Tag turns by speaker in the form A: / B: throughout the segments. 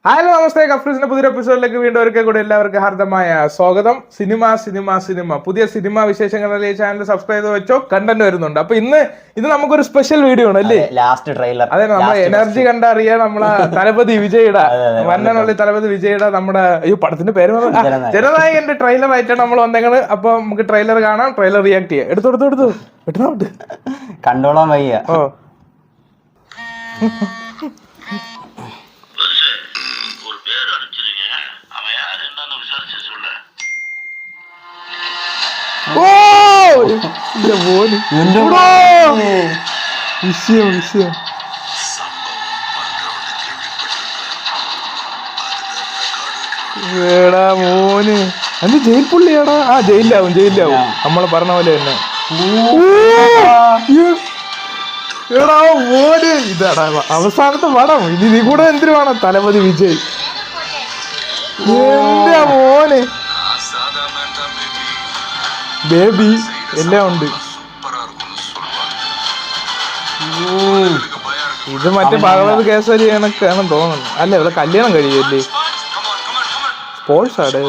A: Hello നമസ്തേ, കഫ്രീസിന്റെ പുതിയ എപ്പിസോഡിലേക്ക് വീണ്ടും ഒരിക്കൽ കൂടി എല്ലാവർക്കും ഹാർദമായ സ്വാഗതം. സിനിമ പുതിയ സിനിമ വിശേഷങ്ങളിൽ ഈ ചാനൽ സബ്സ്ക്രൈബ് ചെയ്ത് വെച്ചോ, കണ്ടന്റ് വരുന്നുണ്ട്. അപ്പൊ ഇത് നമുക്കൊരു സ്പെഷ്യൽ വീഡിയോ ആണ് അല്ലേ?
B: Last trailer.
A: അതെ, നമ്മളെ എനർജി കണ്ടറിയാൻ നമ്മളെ തലപതി വിജയുടെ വന്നനുള്ളിൽ തലപതി വിജയുടെ നമ്മുടെ ഈ പടത്തിന്റെ പേര് ജനനായകന്റെ ട്രെയിലർ ആയിട്ടാണ് നമ്മൾ വന്നേക്കുന്നത്. അപ്പൊ നമുക്ക് ട്രെയിലർ കാണാം, ട്രെയിലർ റിയാക്ട് ചെയ്യാം. എടുത്തു
B: കണ്ടോളാൻ വയ്യ.
A: വിഷയം ഏടാ മോന് എന്ത് ജയിൽ പുള്ളിയാടാ. ജയിലാവും നമ്മള് പറഞ്ഞ പോലെ തന്നെ. എടാ മോന്, ഇതാടാ അവസാനത്തെ പടം. ഇനി കൂടെ എന്തിനു വേണം തലപതി വിജയ്. എന്റെ മോന് ബേബി എല്ലാം ഉണ്ട്. ഇത് മറ്റേ ഭഗവത് കേസരി കണക്കാണെന്ന് തോന്നുന്നു. അല്ല, ഇവിടെ കല്യാണം കഴിയല്ലേ? സ്പോർട്സ് ആടെ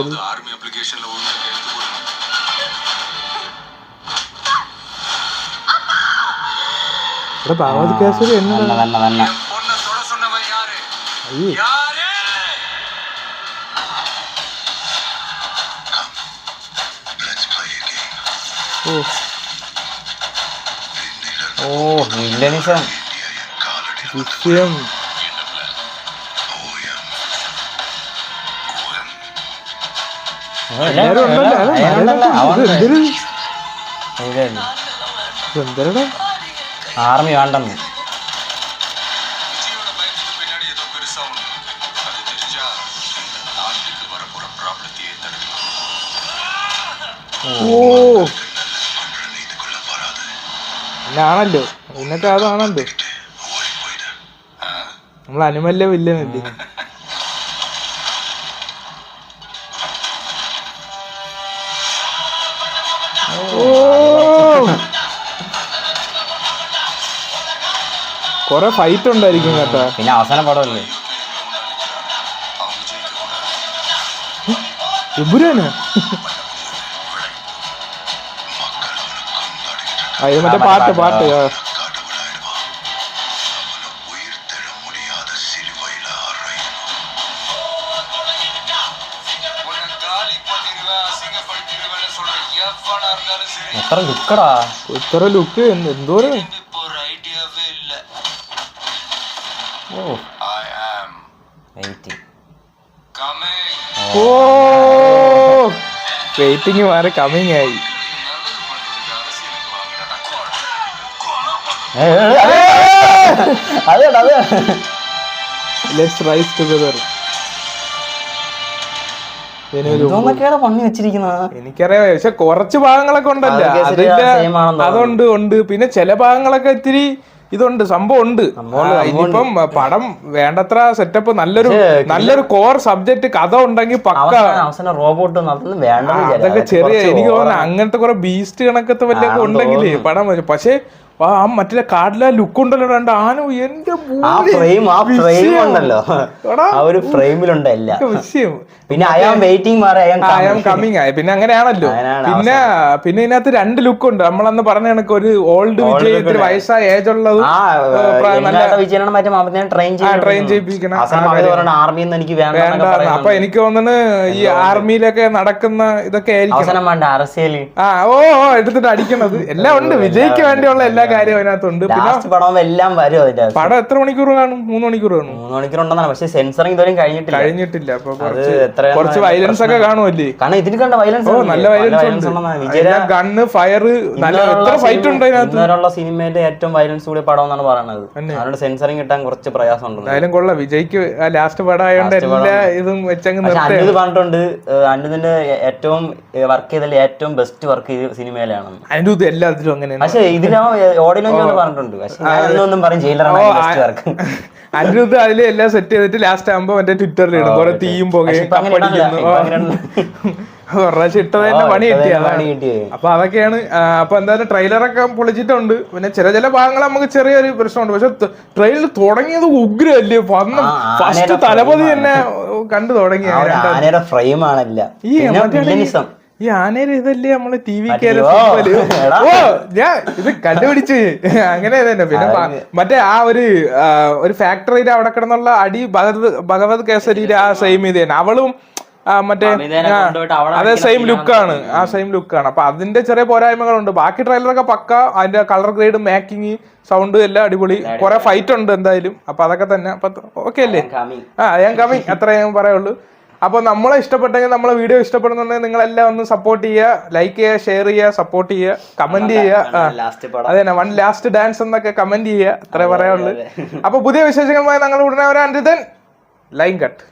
A: ഇവിടെ ഭഗവത് കേസരി എന്നാ
B: വില്ലനിസം
A: വിഷയം.
B: ആർമി വേണ്ടെന്ന്.
A: ആണല്ലോ എന്നൊക്കെ അതാണല്ലോ നമ്മൾ അനുമല്ല വില്ലനല്ലേ. കൊറേ ഫൈറ്റ് ഉണ്ടായിരിക്കും കേട്ടാ.
B: പിന്നെ അവസാന പടമല്ലേ
A: എമ്പുരാന്. ഇത് മറ്റേ പാട്ട്
B: എത്ര ലുക്കടാ,
A: ഇത്ര ലുക്ക് എന്തോരം. വെയിറ്റിംഗ് മാറി കമ്മിങ് ആയി. Let's rise together. എനിക്കറിയാം, പക്ഷെ കുറച്ച് ഭാഗങ്ങളൊക്കെ ഉണ്ടല്ലോ അതിന്റെ അതുണ്ട്. പിന്നെ ചില ഭാഗങ്ങളൊക്കെ ഇത്തിരി ഇതുണ്ട്, സംഭവം ഉണ്ട്. ഇനിയിപ്പം പടം വേണ്ടത്ര സെറ്റപ്പ് നല്ലൊരു കോർ സബ്ജക്ട് കഥ ഉണ്ടെങ്കിൽ പക്ക. അതൊക്കെ ചെറിയ എനിക്ക് തോന്നുന്നു അങ്ങനത്തെ കുറെ ബീസ്റ്റ് കണക്കത്തെ വല്ലതൊക്കെ ഉണ്ടെങ്കിലേ പടം. പക്ഷെ മറ്റേ കാടിലെ ലുക്ക് ഉണ്ടല്ലോ, രണ്ട് ആന. എന്റെ വിഷയം.
B: പിന്നെ
A: കമ്മിങ് ആയി. പിന്നെ അങ്ങനെയാണല്ലോ. പിന്നെ ഇതിനകത്ത് രണ്ട് ലുക്ക് ഉണ്ട്. നമ്മളന്ന് പറഞ്ഞ കണക്ക് ഒരു ഓൾഡ് വിജയത്തിന് വയസ്സായ ഏജ് ഉള്ളതും ട്രെയിൻ ചെയ്യിപ്പിക്കണം. അപ്പൊ എനിക്ക് തോന്നുന്നു ഈ ആർമിയിലൊക്കെ നടക്കുന്ന ഇതൊക്കെ ആയിരിക്കും. എടുത്തിട്ട് അടിക്കണത് എല്ലാം ഉണ്ട്. വിജയ്ക്ക് വേണ്ടിയുള്ള എല്ലാ കാര്യം അതിനകത്തുണ്ട്. പടം എത്ര മണിക്കൂർ കാണും? 3 മണിക്കൂർ കാണും.
B: 3 മണിക്കൂർ ഉണ്ടെന്നാണ്. പക്ഷെ സെൻസറിങ് ഇതുവരെയും കഴിഞ്ഞിട്ടില്ല.
A: അപ്പൊ കുറച്ച് വയലൻസ് ഒക്കെ കാണുമല്ലേ?
B: കാരണം ഇതിൽ കണ്ട വയലൻസ്
A: നല്ല വയലൻസ് ഉണ്ട്. ഗണ്ണ് ഫയർ എത്ര ഫൈറ്റ് ഉണ്ട് അതിനകത്ത്.
B: ഇതുവരെയുള്ള സിനിമയുടെ ഏറ്റവും വയലൻസ് കൂടിയ പടം എന്നാണ് പറയുന്നത്. അതുകൊണ്ട് സെൻസറിങ് കിട്ടാൻ കുറച്ച് പ്രയാസം ഉണ്ട്.
A: എന്തായാലും കൊള്ളാം. വിജയ്ക്ക് ലാസ്റ്റ് പടം ആയതുകൊണ്ട് എല്ലാ ഇതും വെച്ചങ്ങ്
B: അനിരുദ്ധ് പറഞ്ഞിട്ടുണ്ട്. അനിരുദ്ധിന്റെ ഏറ്റവും വർക്ക് ചെയ്തതിൽ ഏറ്റവും ബെസ്റ്റ് വർക്ക് ചെയ്ത സിനിമയിലാണ്
A: അനിരുദ്ധ്. എല്ലാത്തിലും അങ്ങനെ.
B: പക്ഷെ ഇതിലോ ഓഡിയൻസ് പറഞ്ഞിട്ടുണ്ട്. പക്ഷെ ഞാനൊന്നും പറയും ജയിലറാണ് ബെസ്റ്റ് വർക്ക്.
A: അനിരുദ്ധ് അതിൽ എല്ലാം സെറ്റ് ചെയ്തിട്ട് ലാസ്റ്റ് ആകുമ്പോ മറ്റേ ട്വിറ്ററിൽ ഇടും കുറെ തീയും പോകുകയും കപ്പടിക്കുന്നു. ഒരു പ്രാവശ്യം ഇട്ടത് തന്നെ പണി
B: പണി കിട്ടിയേ.
A: അപ്പൊ അതൊക്കെയാണ്. അപ്പൊ എന്തായാലും ട്രെയിലറൊക്കെ പൊളിച്ചിട്ടുണ്ട്. പിന്നെ ചില ഭാഗങ്ങൾ നമുക്ക് ചെറിയൊരു പ്രശ്നമുണ്ട്. പക്ഷെ ട്രെയിലർ തുടങ്ങിയത് ഉഗ്രല്ലേ. ഫസ്റ്റ് തലപതി തന്നെ കണ്ടു തുടങ്ങി.
B: ആനയുടെ ഫ്രെയിം ആണല്ല
A: ഈ ആനയുടെ ഇതല്ലേ നമ്മള് ടി വി ഞാൻ ഇത് കണ്ടുപിടിച്ച് അങ്ങനെ തന്നെ. പിന്നെ മറ്റേ ആ ഒരു ഫാക്ടറിയുടെ അവിടെ കിടന്നുള്ള അടി ഭഗവത് കേസരിയുടെ ആ സെയിം ഇത് തന്നെ. അവളും മറ്റേ അതേ സെയിം ലുക്കാണ്. ആ സെയിം ലുക്കാണ്. അപ്പൊ അതിന്റെ ചെറിയ പോരായ്മകളുണ്ട്. ബാക്കി ട്രെയിലറൊക്കെ പക്ക. അതിന്റെ കളർ ഗ്രേഡ്, മേക്കിംഗ്, സൗണ്ട് എല്ലാം അടിപൊളി. കുറെ ഫൈറ്റ് ഉണ്ട് എന്തായാലും. അപ്പൊ അതൊക്കെ തന്നെ. അപ്പൊ ഓക്കെ അല്ലേ? ഞാൻ കമ്മിങ് അത്രേ ഞാൻ പറയുള്ളൂ. അപ്പൊ നമ്മളെ ഇഷ്ടപ്പെട്ടെങ്കിൽ, നമ്മളെ വീഡിയോ ഇഷ്ടപ്പെടുന്നുണ്ടെങ്കിൽ നിങ്ങളെല്ലാം ഒന്ന് സപ്പോർട്ട് ചെയ്യുക, ലൈക്ക് ചെയ്യുക, ഷെയർ ചെയ്യുക, സപ്പോർട്ട് ചെയ്യുക, കമന്റ് ചെയ്യുക. അതെ, വൺ ലാസ്റ്റ് ഡാൻസ് എന്നൊക്കെ കമന്റ് ചെയ്യുക. അത്രേ പറയാനുള്ളൂ. അപ്പൊ പുതിയ വിശേഷങ്ങളുമായി ഞങ്ങൾ ഉടനെ വരാൻ. Line cut.